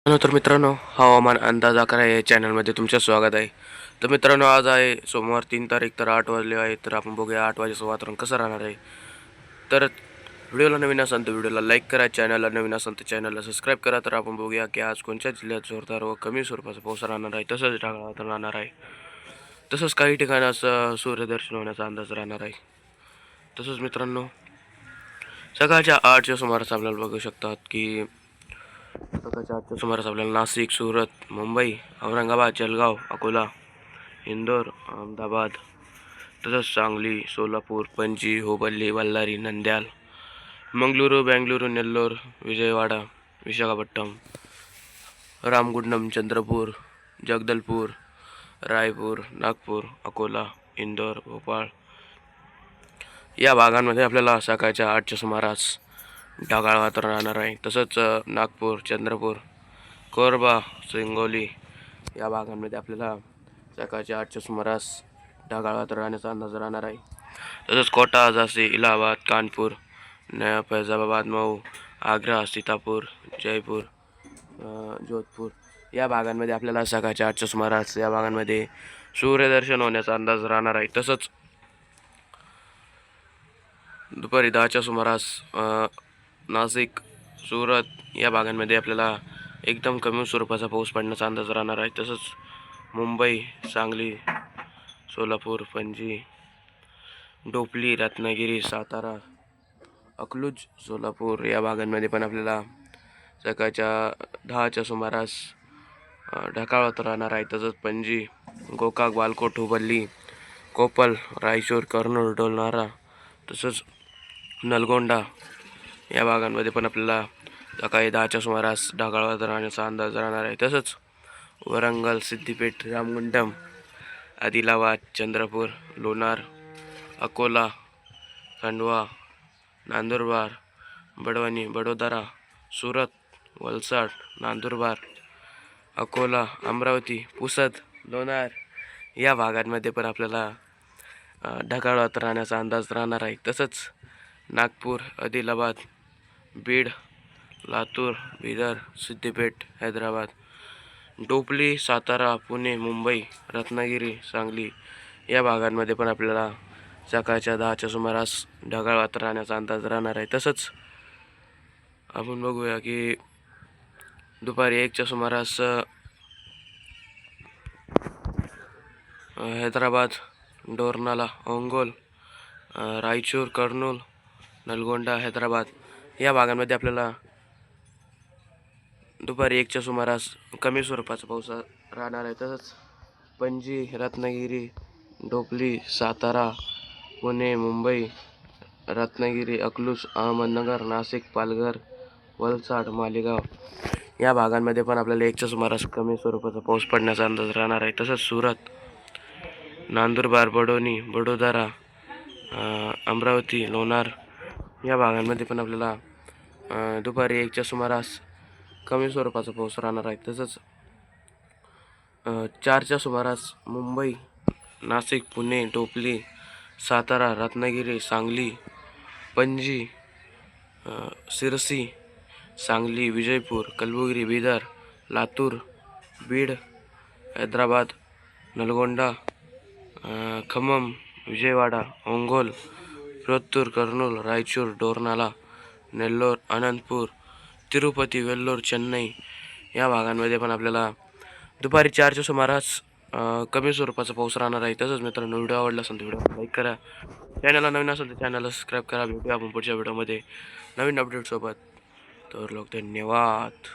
तर मित्रांनो, हवामान अंदाज 11 या चॅनलमध्ये तुमचं स्वागत आहे. तर मित्रांनो, आज आहे सोमवार 3 तारीख, तर 8 वाजले आहे. तर आपण बघूया 8 वाजेचं वातावरण कसं राहणार आहे. तर व्हिडिओला नवीन असाल तर व्हिडिओला लाईक करा, चॅनलला नवीन असाल तर चॅनलला सबस्क्राईब करा. तर आपण बघूया की आज कोणत्या जिल्ह्यात जोरदार व कमी स्वरूपाचा पाऊस राहणार आहे, तसंच ढगाळ वातावरण राहणार आहे. तसंच काही ठिकाणी असं सूर्यदर्शन होण्याचा अंदाज राहणार आहे. तसंच मित्रांनो, सकाळच्या 8च्या सुमारास आपल्याला बघू शकतात की सकाळच्या 8च्या सुमारास आपल्याला नाशिक, सुरत, मुंबई, औरंगाबाद, जळगाव, अकोला, इंदोर, अहमदाबाद, तसंच सांगली, सोलापूर, पणजी, हुबळ्ळी, बल्लारी, नंद्याल, मंगळुरू, बेंगळुरू, नेल्लोर, विजयवाडा, विशाखापट्टणम, रामगुंडम, चंद्रपूर, जगदलपूर, रायपूर, नागपूर, अकोला, इंदोर, भोपाळ या भागांमध्ये आपल्याला सकाळच्या 8च्या सुमारास ढगाळ वातावरण राहणार आहे. तसंच नागपूर, चंद्रपूर, कोरबा, हिंगोली या भागांमध्ये आपल्याला सकाळच्या 8च्या सुमारास ढगाळ वातावरण राहण्याचा अंदाज राहणार आहे. तसंच कोटा, झाशी, इलाहाबाद, कानपूर, नया फैजाबाद, मऊ, आग्रा, सीतापूर, जयपूर, जोधपूर या भागांमध्ये आपल्याला सकाळच्या 8च्या सुमारास या भागांमध्ये सूर्यदर्शन होण्याचा अंदाज राहणार आहे. तसंच दुपारी 10च्या सुमारास नाशिक, सुरत या भागांमध्ये आपल्याला एकदम कमी स्वरूपाचा पाऊस पडण्याचा अंदाज राहणार आहे. तसंच मुंबई, सांगली, सोलापूर, पणजी, डोपली, रत्नागिरी, सातारा, अकलूज, सोलापूर या भागांमध्ये पण आपल्याला सकाळच्या 10च्या सुमारास ढगाळ वातावरण राहणार आहे. तसंच पणजी, गोकाक, बालकोट, हुबळ्ळी, कोपल, रायचूर, कर्नूल, डोलनारा, तसंच नलगोंडा या भागांमध्ये पण आपल्याला सकाळी 10च्या सुमारास ढगाळ वातावरण राहण्याचा अंदाज राहणार आहे. तसंच वरंगल, सिद्दीपेठ, रामगुंडम, आदिलाबाद, चंद्रपूर, लोणार, अकोला, खंडवा, नंदुरबार, बडवणी, बडोदरा, सुरत, वलसाड, नंदुरबार, अकोला, अमरावती, पुसद, लोणार या भागांमध्ये पण आपल्याला ढगाळ वातावरण राहण्याचा अंदाज राहणार आहे. तसंच नागपूर, आदिलाबाद, बीड, लातूर, बिदर, सिद्दीपेठ, हैदराबाद, डोपली, सातारा, पुणे, मुंबई, रत्नागिरी, सांगली या भागांमध्ये पण आपल्याला सकाळच्या 10च्या सुमारास ढगाळ वातावरण राहण्याचा अंदाज राहणार आहे. तसंच आपण बघूया की दुपारी 1च्या सुमारास हैदराबाद, डोरनाला, ओंगोल, रायचूर, कर्नूल, नलगोंडा, हैदराबाद या भागांमध्ये आपल्याला दुपारी 1च्या सुमारास कमी स्वरूपाचा पाऊस राहणार आहे. तसंच पणजी, रत्नागिरी, डोपली, सातारा, पुणे, मुंबई, रत्नागिरी, अकलूज, अहमदनगर, नाशिक, पालघर, वलसाड, मालेगाव या भागांमध्ये पण आपल्याला 1च्या सुमारास कमी स्वरूपाचा पाऊस पडण्याचा अंदाज राहणार आहे. तसंच सुरत, नंदुरबार, बडोनी, बडोदरा, अमरावती, लोणार या भागांमध्ये पण आपल्याला दुपारी 1च्या सुमारास कमी स्वरूपाचा पाऊस राहणार आहे. तसंच 4च्या सुमारास मुंबई, नाशिक, पुणे, डोपली, सातारा, रत्नागिरी, सांगली, पणजी, सिरसी, सांगली, विजयपूर, कलबुर्गी, बिदर, लातूर, बीड, हैदराबाद, नलगोंडा, खम्मम, विजयवाडा, ओंगोल, पुत्तूर, कर्नूल, रायचूर, डोरनाला, नेल्लोर, अनंतपूर, तिरुपती, वेल्लोर, चेन्नई या भागांमध्ये पण आपल्याला दुपारी 4च्या सुमारास कमी स्वरूपाचा पाऊस राहणार आहे. तसंच मित्रांनो, व्हिडिओ आवडला असेल तर व्हिडिओ लाईक करा, चॅनलला नवीन असेल तर चॅनलला सबस्क्राईब करा. भेटूया आपण पुढच्या व्हिडिओमध्ये नवीन अपडेटसोबत. तर लोक धन्यवाद.